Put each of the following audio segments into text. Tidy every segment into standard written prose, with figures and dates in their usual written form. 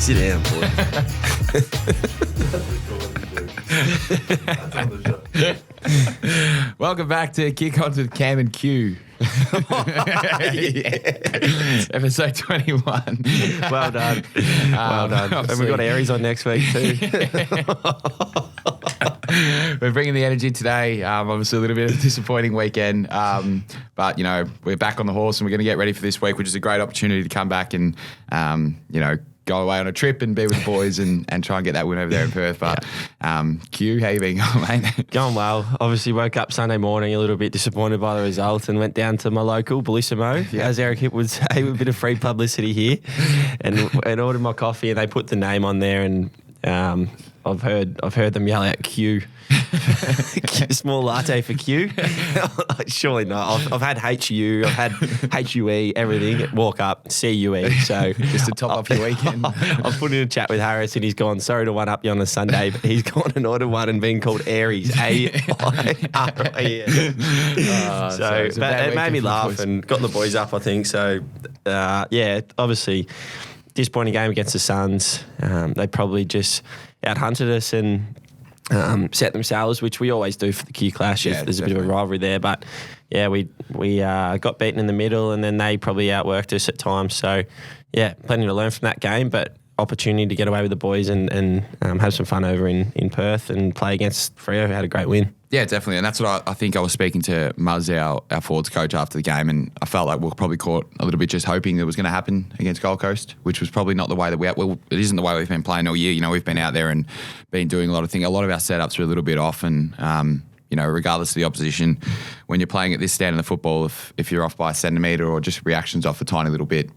Sit down, boy. Welcome back to Kick Ons with Cam and Q. Episode 21. Well done. Well done. And we've got Aries on next week too. We're bringing the energy today. Obviously a little bit of a disappointing weekend. But, you know, we're back on the horse and we're going to get ready for this week, which is a great opportunity to come back and, you know, go away on a trip and be with the boys and try and get that win over there in Perth. But Q, how you been going, mate? Going well. Obviously woke up Sunday morning a little bit disappointed by the result and went down to my local, Bellissimo, as Eric Hipp would say, with a bit of free publicity here, and ordered my coffee, and they put the name on there, and I've heard them yell out Q. Small latte for Q. Surely not. I've had HU, I've had HUE, everything. Walk up, CUE. So Just to top off your weekend. I've put in a chat with Harris and he's gone, sorry to one up you on a Sunday, but he's gone and ordered one and been called Aries. A-I-R-I-S. So but it made me laugh and got the boys up, I think. So, yeah, obviously disappointing game against the Suns. They probably just out-hunted us and set themselves, which we always do for the Q Clash if there's a bit of a rivalry there. But yeah, we got beaten in the middle and then they probably outworked us at times. So yeah, plenty to learn from that game, but opportunity to get away with the boys and have some fun over in Perth and play against Freo, who had a great win. Yeah, definitely. And that's what I think I was speaking to Muzz, our forwards coach, after the game, and I felt like we were probably caught a little bit just hoping it was going to happen against Gold Coast, which was probably not the way that it isn't the way we've been playing all year. You know, we've been out there and been doing a lot of things. A lot of our setups are a little bit off and, you know, regardless of the opposition, when you're playing at this stand in the football, if you're off by a centimetre or just reactions off a tiny little bit,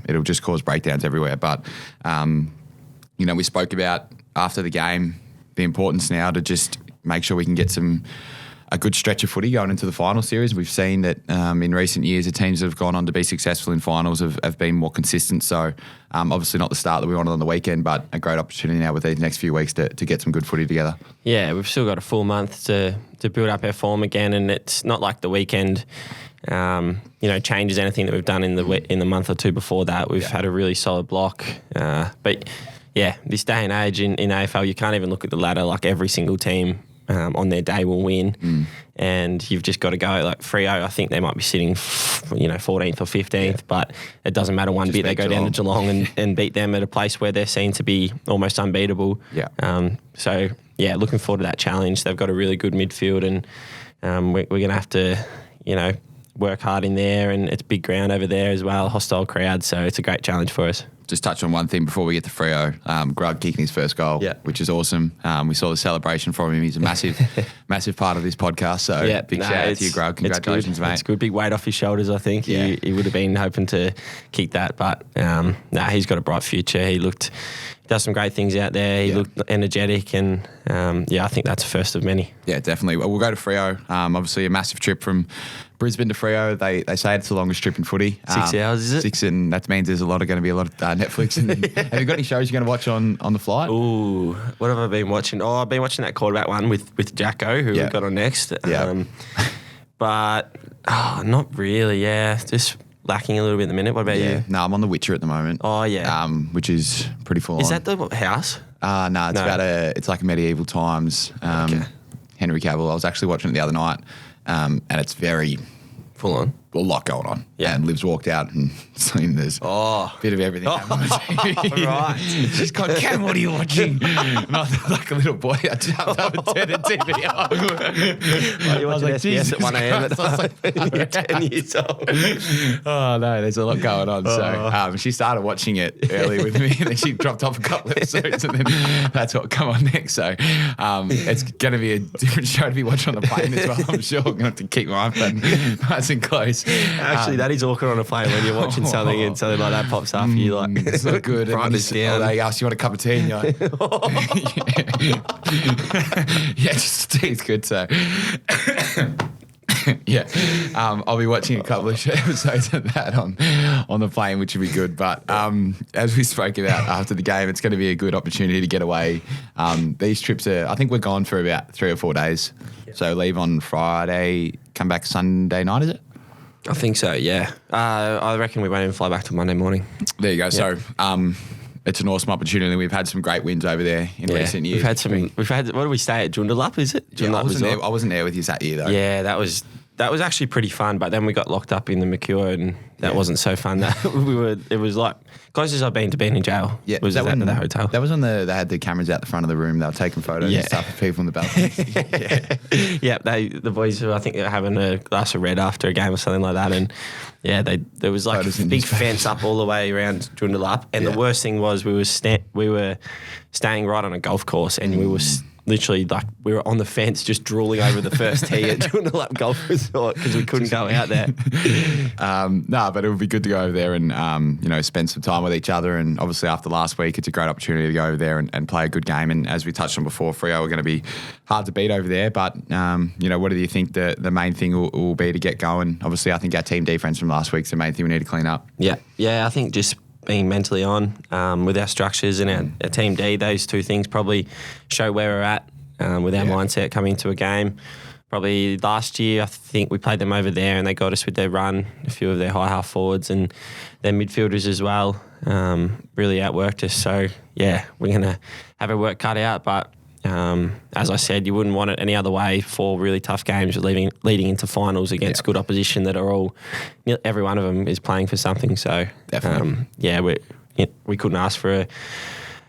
it'll just cause breakdowns everywhere. But, you know, we spoke about after the game the importance now to just make sure we can get a good stretch of footy going into the final series. We've seen that in recent years, the teams that have gone on to be successful in finals have been more consistent. So obviously not the start that we wanted on the weekend, but a great opportunity now with these next few weeks to get some good footy together. Yeah, we've still got a full month to build up our form again, and it's not like the weekend you know, changes anything that we've done in the month or two before that. We've had a really solid block. But yeah, this day and age in AFL, you can't even look at the ladder. Like every single team on their day will win, and you've just got to go. Like Freo, I think they might be sitting, you know, 14th or 15th, but it doesn't matter one bit. They go down to Geelong and beat them at a place where they're seen to be almost unbeatable. So yeah, looking forward to that challenge. They've got a really good midfield, and we're going to have to, you know, work hard in there, and it's a big ground over there as well, hostile crowd, so it's a great challenge for us. Just touch on one thing before we get to Freo. Grug kicking his first goal, which is awesome. We saw the celebration from him. He's a massive part of this podcast. So big shout out to you, Grug. Congratulations, mate. It's good. Big weight off his shoulders, I think. Yeah. He would have been hoping to kick that, but he's got a bright future. He does some great things out there. He looked energetic, and I think that's the first of many. Yeah, definitely. We'll go to Freo. Obviously, a massive trip from Brisbane to Freo. They say it's the longest trip in footy. 6 hours, is it? 6, and that means there's going to be a lot of Netflix. And have you got any shows you're going to watch on the flight? Ooh, what have I been watching? Oh, I've been watching that quarterback one with Jacko, who we've got on next. But not really. Yeah, just lacking a little bit in the minute. What about you? No, I'm on The Witcher at the moment. Oh yeah, which is pretty full. Is that the house? No, it's like a medieval times. Henry Cavill. I was actually watching it the other night, and it's very full on. A lot going on. Yeah. And Liv's walked out and seen there's a bit of everything happening on the TV. Right. She's gone, Cam, what are you watching? And I felt like a little boy. I jumped up and turned the TV on. You watching SBS at 1 a.m. at 10 years old. Oh, no, there's a lot going on. So she started watching it early with me, and then she dropped off a couple of episodes, and then that's what come on next. So it's going to be a different show to be watching on the plane as well, I'm sure. I'm going to have to keep my iPhone nice and close. Actually, that is awkward on a plane when you're watching something and something like that pops up. You're like, it's not good. Down. They ask you want a cup of tea, and you're like, just tea's good. So, I'll be watching a couple of episodes of that on the plane, which would be good. But as we spoke about after the game, it's going to be a good opportunity to get away. These trips I think we're gone for about 3 or 4 days. Yep. So leave on Friday, come back Sunday night, is it? I think so, yeah. I reckon we won't even fly back till Monday morning. There you go. Yep. So it's an awesome opportunity. We've had some great wins over there in recent years. We've had. What do we stay at? Joondalup, is it? Yeah, I wasn't there with you that year though. Yeah, that was actually pretty fun. But then we got locked up in the Mercure, and that wasn't so fun. It was like closest I've been to being in jail. Yeah, was at the hotel. That was when they had the cameras out the front of the room. They were taking photos and stuff of people in the balcony. Yeah, the boys who I think they were having a glass of red after a game or something like that, and there was like a big fence up all the way around Joondalup, and the worst thing was we were staying right on a golf course, and we were literally like we were on the fence just drooling over the first tee at Joondalup Golf Resort because we couldn't go out there. But it would be good to go over there and spend some time with each other. And obviously after last week, it's a great opportunity to go over there and play a good game. And as we touched on before, Freo are going to be hard to beat over there. But what do you think the main thing will be to get going? Obviously, I think our team defense from last week's the main thing we need to clean up. Yeah, I think just being mentally on with our structures and our team D, those two things probably show where we're at with our mindset coming into a game. Probably last year, I think we played them over there and they got us with their run, a few of their high half forwards and their midfielders as well. Really outworked us. So, yeah, we're going to have our work cut out. But as I said, you wouldn't want it any other way. 4 really tough games leading into finals against good opposition that are all, every one of them is playing for something. So, definitely. We couldn't ask for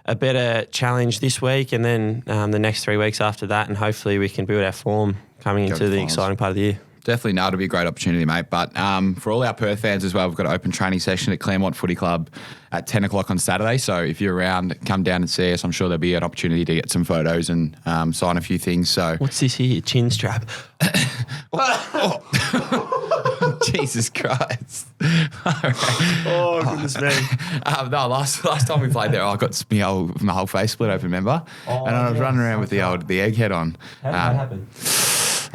a better challenge this week and then the next 3 weeks after that, and hopefully we can build our form coming into the exciting part of the year. Definitely, no, it'll be a great opportunity, mate. But for all our Perth fans as well, we've got an open training session at Claremont Footy Club at 10 o'clock on Saturday. So if you're around, come down and see us. I'm sure there'll be an opportunity to get some photos and sign a few things. So what's this here? Chin strap. Jesus Christ. Oh, goodness me. No, last time we played there, I got my whole face split open, remember? And I was running around with the egghead on. How did that happen?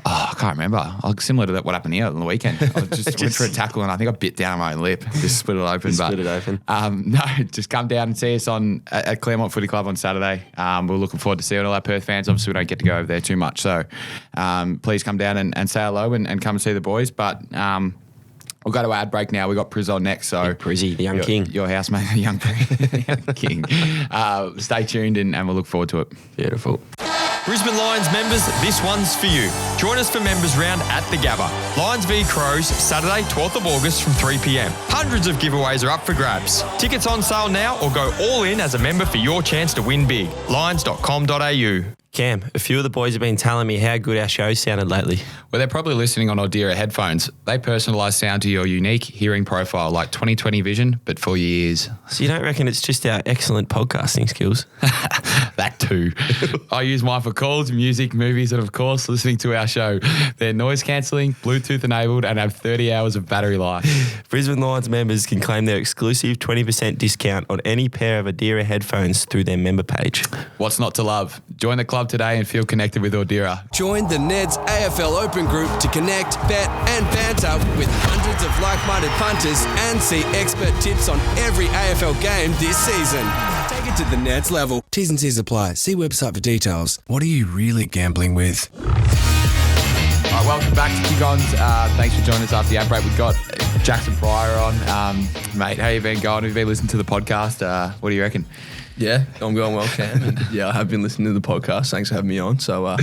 I can't remember. Similar to what happened here on the weekend. I just went for a tackle and I think I bit down my own lip. Just split it open. Split it open. No, just come down and see us at Claremont Footy Club on Saturday. We're looking forward to seeing all our Perth fans. Obviously, we don't get to go over there too much. So please come down and say hello and come and see the boys. But we'll go to ad break now. We've got Priz on next. So Prizzy, the young king. Your housemate, the young king. Stay tuned and we'll look forward to it. Beautiful. Brisbane Lions members, this one's for you. Join us for members round at the Gabba. Lions v Crows, Saturday, 12th of August from 3 p.m. Hundreds of giveaways are up for grabs. Tickets on sale now or go all in as a member for your chance to win big. Lions.com.au. Cam, a few of the boys have been telling me how good our show sounded lately. Well, they're probably listening on Audira headphones. They personalise sound to your unique hearing profile like 20/20 vision, but for your ears. So you don't reckon it's just our excellent podcasting skills? That too. I use mine for calls, music, movies, and of course, listening to our show. They're noise cancelling, Bluetooth enabled, and have 30 hours of battery life. Brisbane Lions members can claim their exclusive 20% discount on any pair of Audira headphones through their member page. What's not to love? Join the club today and feel connected with Audira. Join the Neds AFL Open Group to connect, bet and banter with hundreds of like-minded punters and see expert tips on every AFL game this season. Take it to the Neds level. T's and C's apply. See website for details. What are you really gambling with? All right, welcome back to Kick Ons. Thanks for joining us after the ad break. We've got Jaxon Prior on. Mate, how you been going? Have you been listening to the podcast? What do you reckon? Yeah, I'm going well, Cam. And I have been listening to the podcast. Thanks for having me on. So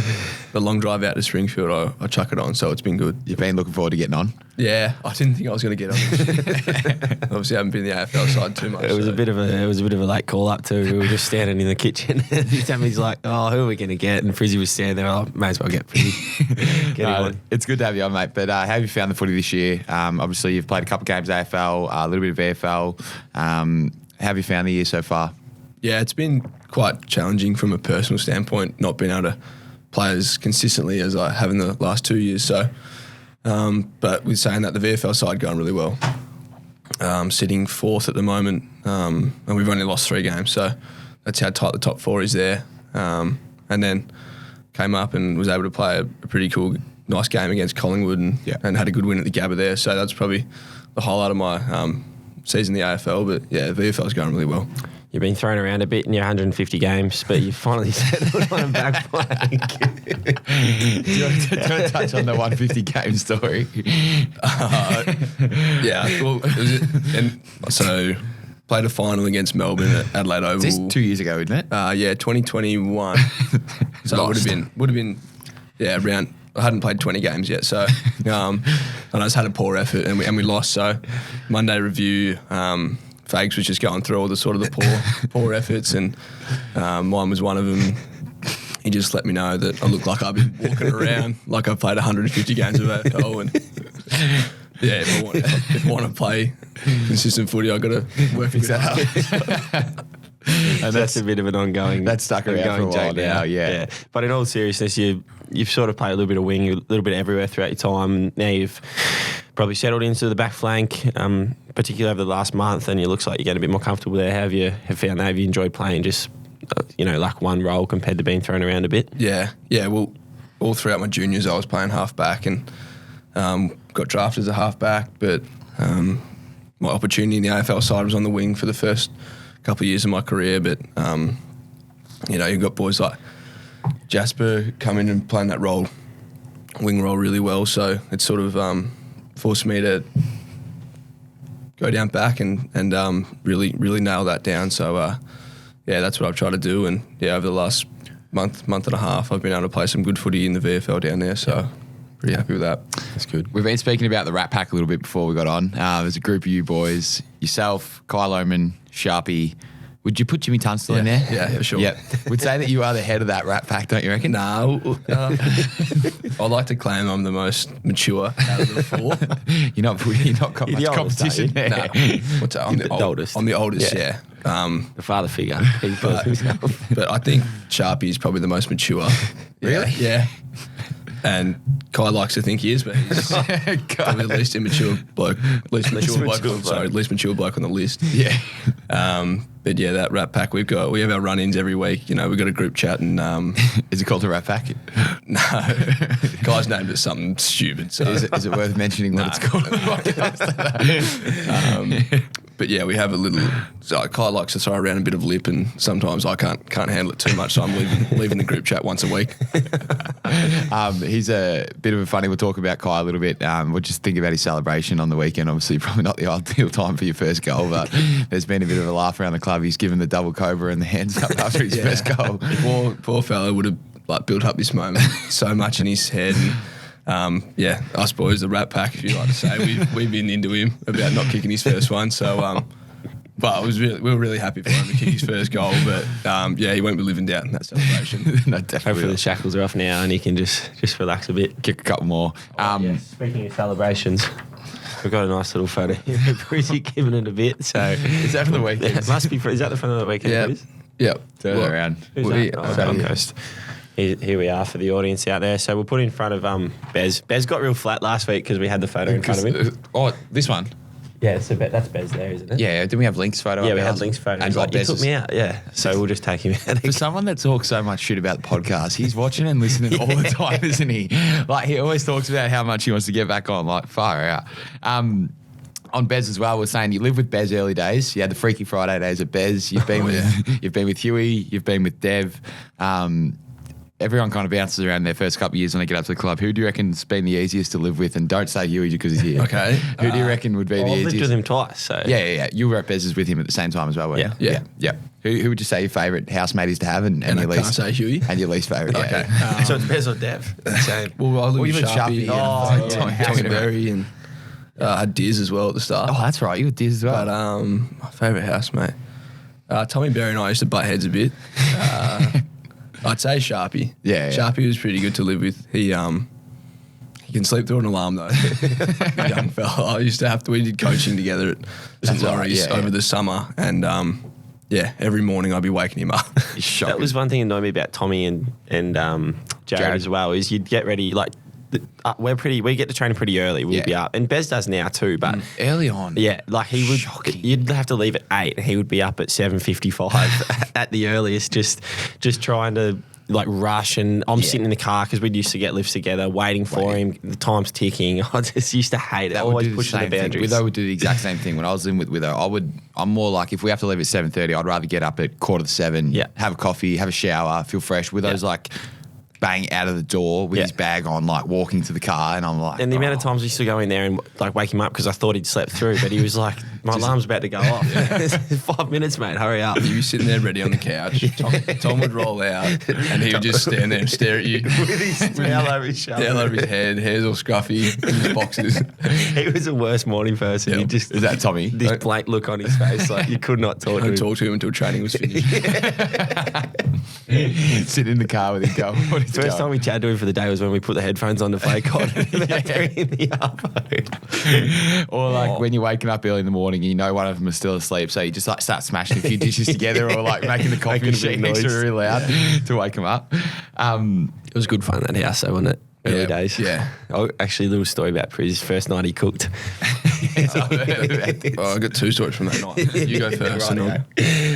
the long drive out to Springfield, I chuck it on, so it's been good. You've been looking forward to getting on? Yeah, I didn't think I was going to get on. Obviously, I haven't been in the AFL side too much. It was a bit of a late call up too. We were just standing in the kitchen. He's like, "Oh, who are we going to get?" And Frizzy was standing there. Oh, may as well get Frizzy. Get him on. It's good to have you on, mate. But how have you found the footy this year? Obviously, you've played a couple of games AFL, a little bit of AFL. How have you found the year so far? Yeah, it's been quite challenging from a personal standpoint, not being able to play as consistently as I have in the last 2 years. So, but with saying that, the VFL side going really well. Sitting 4th at the moment, and we've only lost 3 games. So that's how tight the top 4 is there. And then came up and was able to play a pretty cool, nice game against Collingwood and had a good win at the Gabba there. So that's probably the highlight of my season in the AFL. But yeah, VFL's going really well. You've been thrown around a bit in your 150 games, but you finally settled on a back plank. Do you want to touch on the 150 game story? Yeah. Well, so played a final against Melbourne at Adelaide Oval. This 2 years ago, isn't it? 2021. So it would have been around. I hadn't played 20 games yet, so and I just had a poor effort and we lost. So Monday review, Fags was just going through all the sort of the poor efforts, and mine was one of them. He just let me know that I looked like I've been walking around like I've played 150 games of AFL, and if I want to play consistent footy, I've got to work for that. And that's a bit of an ongoing. That's stuck around for a while now. Yeah. But in all seriousness, you've sort of played a little bit of wing, a little bit everywhere throughout your time. Now you've probably settled into the back flank, particularly over the last month, and it looks like you're getting a bit more comfortable there. How have you found that? Have you enjoyed playing just like one role compared to being thrown around a bit? Yeah. Well, all throughout my juniors, I was playing half back and got drafted as a half back, but my opportunity in the AFL side was on the wing for the first couple of years of my career. But you've got boys like Jasper coming and playing that role, wing role, really well. So it sort of forced me to go down back and really nail that down. So that's what I've tried to do. And over the last month and a half, I've been able to play some good footy in the VFL down there. So pretty happy with that. That's good. We've been speaking about the Rat Pack a little bit before we got on. There's a group of you boys, yourself, Kyle Oman, Sharpie. Would you put Jimmy Tunstall in there? Yeah, for sure. Yep. Would say that you are the head of that Rat Pack, don't you reckon? No. I like to claim I'm the most mature out of the four. You're not got much competition there. No. I'm the oldest. I'm the oldest, yeah. The father figure. But I think Sharpie is probably the most mature. Really? Yeah. And Kai likes to think he is, but he's probably the least immature bloke. Least mature bloke on the list. Yeah. But that Rat Pack we have our run-ins every week. We've got a group chat and is it called a Rat Pack? No. Guy's named it something stupid. So is it worth mentioning what it's called? But we have a little. So Kai likes to throw around a bit of lip, and sometimes I can't handle it too much. So I'm leaving the group chat once a week. He's a bit of a funny. We'll talk about Kai a little bit. We'll just think about his celebration on the weekend. Obviously, probably not the ideal time for your first goal, but there's been a bit of a laugh around the club. He's given the double cobra and the hands up after his first goal. Poor fella would have built up this moment so much in his head. And, us boys, the Rat Pack, if you like to say, we've been into him about not kicking his first one. So, but we were really happy for him to kick his first goal. But he won't be living down in that celebration. No, definitely. Hopefully the shackles are off now and he can just relax a bit. Kick a couple more. Speaking of celebrations, we've got a nice little photo here. Brucey giving it a bit. So is that from the weekend? It must be. Is that the front of the weekend? Yeah. Yep. Turn it around. Who's that? Gold Coast. Here we are for the audience out there. So we'll put in front of Bez. Bez got real flat last week because we had the photo in front of him. Oh, this one? Yeah, so that's Bez there, isn't it? Yeah, didn't we have Link's photo? Yeah, we had Link's photo. And like, you took me out, yeah. So we'll just take him out. For someone that talks so much shit about the podcast, he's watching and listening all the time, isn't he? Like, he always talks about how much he wants to get back on, like, far out. On Bez as well, we're saying you lived with Bez early days. You had the Freaky Friday days at Bez. You've been with Huey. You've been with Dev. Everyone kind of bounces around their first couple of years when they get up to the club. Who do you reckon's been the easiest to live with? And don't say Huey because he's here. Okay. Who do you reckon would be the easiest? I've lived with him twice. So. Yeah. You were at Bez's with him at the same time as well, weren't you? Yeah. Who would you say your favourite housemate is to have and your least? Can't say Huey. And your least favourite. Okay. So it's Bez or Dev? Same. Well, I live you with with Sharpie. Tommy Berry and I had Diz as well at the start. Oh, that's right. You were Diz as well. But my favourite housemate, Tommy Berry and I used to butt heads a bit. I'd say Sharpie. Yeah. Sharpie was pretty good to live with. He can sleep through an alarm though. Young fella. We did coaching together at St. Laurie's over the summer, and every morning I'd be waking him up. That was one thing that annoyed me about Tommy and Jared as well, is you'd get ready like. We get to train pretty early. We'd be up, and Bez does now too. But early on, like he would. Shocking. You'd have to leave at 8, and he would be up at 7:55 at the earliest, just trying to like rush. And I'm sitting in the car because we used to get lifts together, waiting for him. The time's ticking. I just used to hate it. Always pushing the boundaries. Witho would do the exact same thing. When I was in with Witho, I'm more like, if we have to leave at 7:30, I'd rather get up at 6:45. Have a coffee, have a shower, feel fresh. Witho's like. Bang out of the door with his bag on, like walking to the car, and I'm like... And the amount of times we used to go in there and like wake him up because I thought he'd slept through, but he was like My alarm's about to go off. 5 minutes, mate. Hurry up. You'd be sitting there ready on the couch. Tom would roll out and he would just stand there and stare at you. With his towel over his shoulder. Towel over his head, hair's all scruffy, in his boxes. He was the worst morning person. Yeah. He just Is that Tommy? this blank look on his face, like you could not talk to I him. talked to him until training was finished. Sit in the car with him, go. What is First time we chatted to him for the day was when we put the headphones on to play COD about 3 in the arvo. Or like when you're waking up early in the morning, you know one of them is still asleep, so you just like start smashing a few dishes together, or like making the coffee Making a big machine next to noise. really loud to wake them up. It was good fun, that house, though, wasn't it? Early Yeah, days. yeah. Oh, actually, a little story about Priz. First night he cooked. I got 2 stories from that night. You go first. and I'll-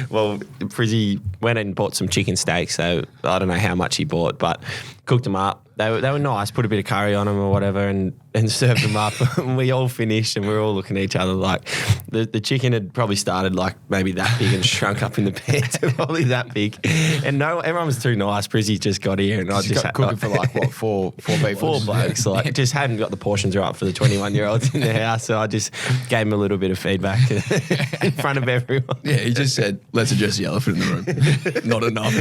Well, Prizzy went and bought some chicken steaks. So I don't know how much he bought, but cooked them up. They were nice. Put a bit of curry on them or whatever, and served them up. And we all finished, and we were all looking at each other like the chicken had probably started like maybe that big and shrunk up in the pan to probably that big. And no, everyone was too nice. Prizzy just got here, and I just had cooking for like what, four people? 4 blokes, like just hadn't got the portions right for the 21-year-olds in the house. So I just gave him a little bit of feedback in front of everyone. Yeah, he just said, let's address the elephant in the room. Not enough.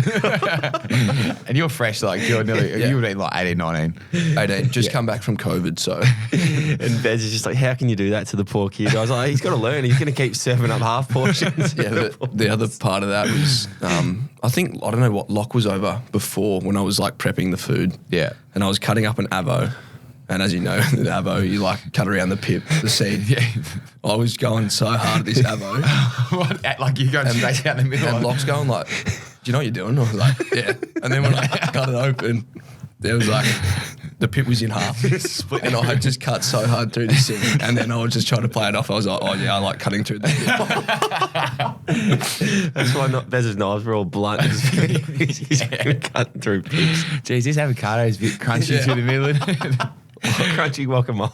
And you're fresh, like you're nearly, Yeah. you would be like 18, 19. 18, just come back from COVID, so. And Bez is just like, how can you do that to the poor kid? I was like, he's got to learn. He's going to keep serving up half portions. Yeah, the other part of that was, I don't know what Locke was over before when I was like prepping the food. Yeah. And I was cutting up an avo. And as you know, the avo, you like cut around the pip, the seed. Yeah. I was going so hard at this avo. What? Like you going straight down the middle. And Locke's going like, do you know what you're doing? I was like, yeah. And then when I cut it open, there was like, the pip was in half. And I had just cut so hard through this thing. And then I was just trying to play it off. I was like, oh yeah, I like cutting through the pip. That's why Bez's knives were all blunt. He's cutting through pips. Geez, this avocado's a bit crunchy Yeah. through the middle. Crunchy guacamole.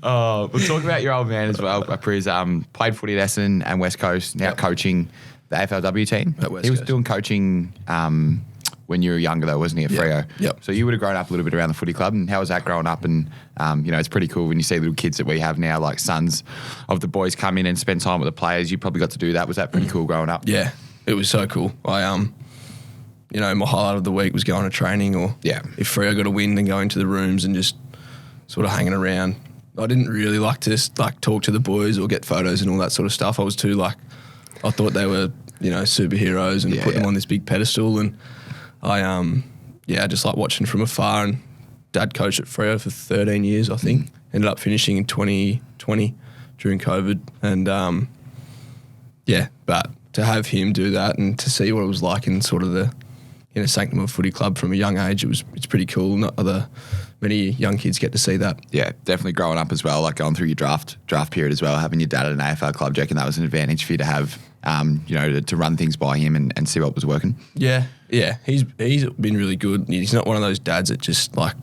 Oh, we'll talk about your old man as well. Priz played footy at Essendon and West Coast, now coaching the AFLW team. At West he was Coast. doing coaching when you were younger though, wasn't he, at Freo? Yep. So you would have grown up a little bit around the footy club, and how was that growing up? And, it's pretty cool when you see little kids that we have now, like sons of the boys, come in and spend time with the players. You probably got to do that. Was that pretty cool growing up? Yeah, it was so cool. My highlight of the week was going to training, or if Freo got a win, then going to the rooms and just sort of hanging around. I didn't really like to talk to the boys or get photos and all that sort of stuff. I was too I thought they were superheroes and put them on this big pedestal, and I just like watching from afar. And Dad coached at Freo for 13 years, I think. Ended up finishing in 2020 during COVID, and but to have him do that and to see what it was like in sort of the sanctum of footy club from a young age, it's pretty cool. Not many young kids get to see that. Yeah, definitely growing up as well, like going through your draft period as well, having your dad at an AFL club. Do you reckon that was an advantage for you to have, to run things by him and see what was working? Yeah. He's been really good. He's not one of those dads that just like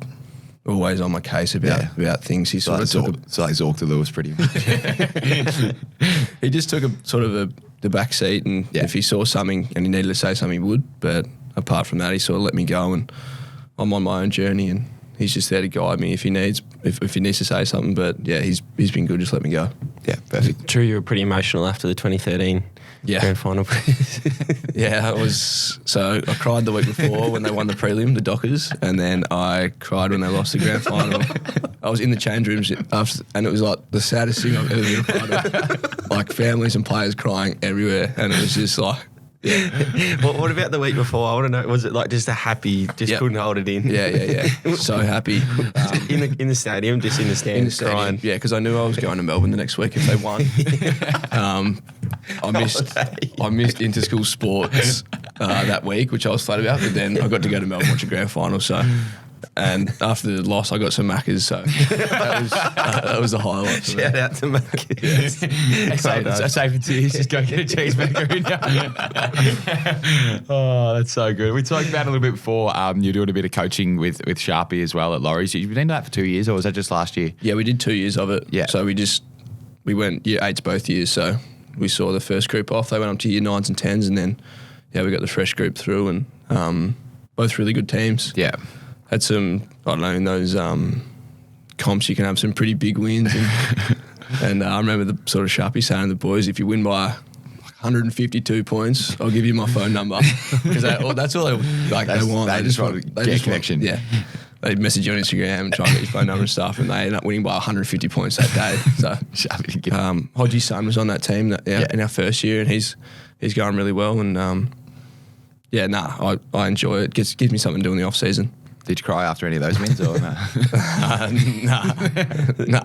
always on my case about things. He sort of took Zork to Lewis pretty much. he just took the back seat, and if he saw something and he needed to say something, he would. But apart from that, he sort of let me go, and I'm on my own journey, and he's just there to guide me if he needs to say something. But yeah, he's been good. Just let me go. Yeah, perfect. True, you were pretty emotional after the 2013 grand final. Yeah, I was. So I cried the week before when they won the prelim, the Dockers, and then I cried when they lost the grand final. I was in the change rooms after, and it was like the saddest thing I've ever been a part of. Like families and players crying everywhere, and it was just like, What about the week before? I want to know, was it like just a happy, couldn't hold it in? yeah. So happy. In the stadium, just in the stands, In the stadium, crying. yeah, because I knew I was going to Melbourne the next week if they won. I missed inter-school sports that week, which I was flat about, but then I got to go to Melbourne watch a grand final. So, and after the loss, I got some Maccas. So that was the highlight. For me. Shout out to Mac. Safe and tears, just go get a cheeseburger. Oh, that's so good. We talked about it a little bit before. You're doing a bit of coaching with Sharpie as well at Laurie's. You've been doing that for 2 years, or was that just last year? Yeah, we did 2 years of it. Yeah. So we went year 8s both years. So we saw the first group off. They went up to year 9s and 10s, and then we got the fresh group through, and both really good teams. Yeah. Had some, I don't know, in those comps you can have some pretty big wins, and And I remember the sort of Sharpie saying to the boys, if you win by 152 points, I'll give you my phone number. Because that's all they want. They just want to get a connection. Yeah. They'd message you on Instagram and try and get your phone number and stuff, and they ended up winning by 150 points that day. So, Hodgie's son was on that team in our first year, and he's going really well. And I enjoy it. Gives me something to do in the off season. Did you cry after any of those wins or no? Nah.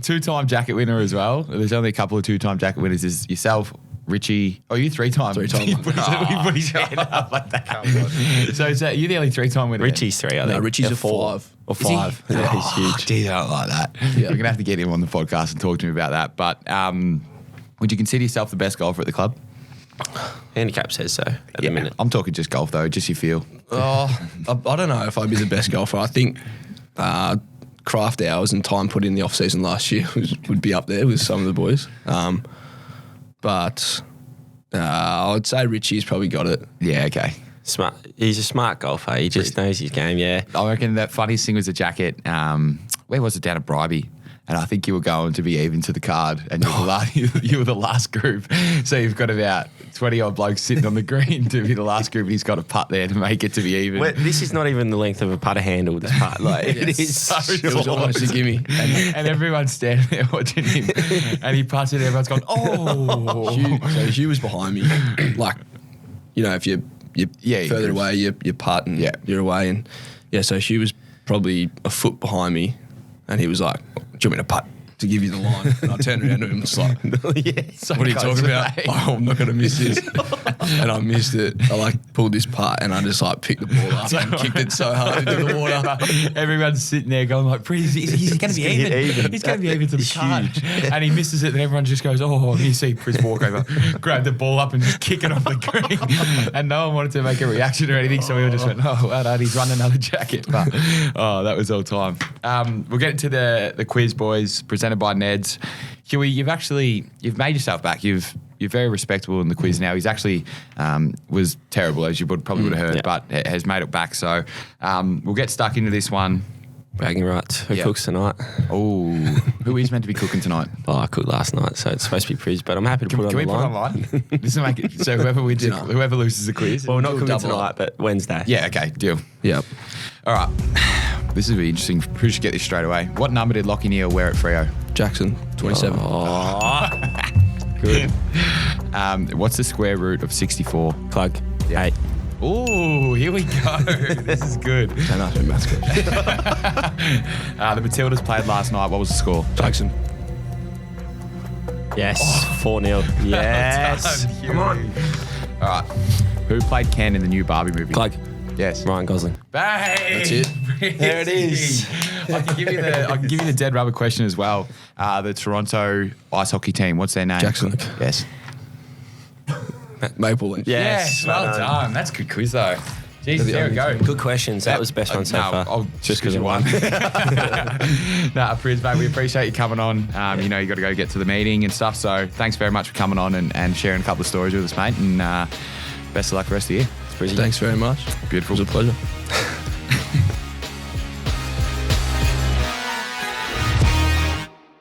Two-time jacket winner as well. There's only a couple of two-time jacket winners. There's yourself, Richie. Oh, you three-time? Three-time. He put his hand up like that. So you're the only three-time winner. Richie's 3, I think. No, Richie's a 5. Or 5. Yeah, he's huge. Geez, I don't like that. Yeah. We're going to have to get him on the podcast and talk to him about that. But would you consider yourself the best golfer at the club? Handicap says so at the minute. I'm talking just golf, though, just you feel. I don't know if I'd be the best golfer. I think craft hours and time put in the off season last year would be up there with some of the boys. But I would say Richie's probably got it. Yeah, okay. Smart. He's a smart golfer. He just knows his game, yeah. I reckon that funniest thing was the jacket. Where was it? Down at Bribey. And I think you were going to be even to the card, and you were the last group. So you've got about 20-odd blokes sitting on the green to be the last group, and he's got a putt there to make it to be even. Well, this is not even the length of a putter handle, this putt. Like, it is so It was almost a gimme. And everyone's standing there watching him, and he putts it, and everyone's going, oh. Hugh was behind me. Like, if you're further away, you putt and you're away. And so Hugh was probably a foot behind me, and he was like, do you want me to putt to give you the line? And I turned around to him and was like, what are you talking about? Oh, I'm not going to miss this. And I missed it. I pulled this putt and I just picked the ball up and kicked it so hard into the water. Everyone's sitting there going he's going to be even. He's going to be even to the card. And he misses it, and everyone just goes, oh, and you see Chris walk over, grab the ball up and just kick it off the green. And no one wanted to make a reaction or anything, so we all just went, oh, well done, he's run another jacket. But, that was all time. We'll get into the quiz, boys, presented by Neds. Huey, you've made yourself back. You're very respectable in the quiz now. He's actually was terrible, as you probably would have heard, but has made it back. So we'll get stuck into this one. Bragging rights. Who cooks tonight? Oh, who is meant to be cooking tonight? Oh, I cooked last night, so it's supposed to be Priz, but I'm happy to put it on the line. Can we put it online? This will make it so whoever loses the quiz. Well, not cooking tonight, but Wednesday. Yeah, okay, deal. Yep. All right. This will be interesting. We should get this straight away. What number did Lockie Neal wear at Freo? Jaxon, 27. Oh, good. What's the square root of 64? Plug. 8. Oh, here we go. This is good. Don't ask me maths question. The Matildas played last night. What was the score? Jaxon. Yes. 4-0. Yes. Come on. All right. Who played Ken in the new Barbie movie? Plug. Yes. Ryan Gosling. Bang! That's it. There it is. I can give you the dead rubber question as well. The Toronto ice hockey team. What's their name? Jackson. Yes. Maple Leaf. Yes. Well done. That's a good quiz though. Jeez, there we go. Good questions. That was the best one so far. Just because you won. Priz, mate, we appreciate you coming on. You got to go get to the meeting and stuff. So thanks very much for coming on and sharing a couple of stories with us, mate. And best of luck the rest of the year. Thanks very much. Beautiful. It was a pleasure.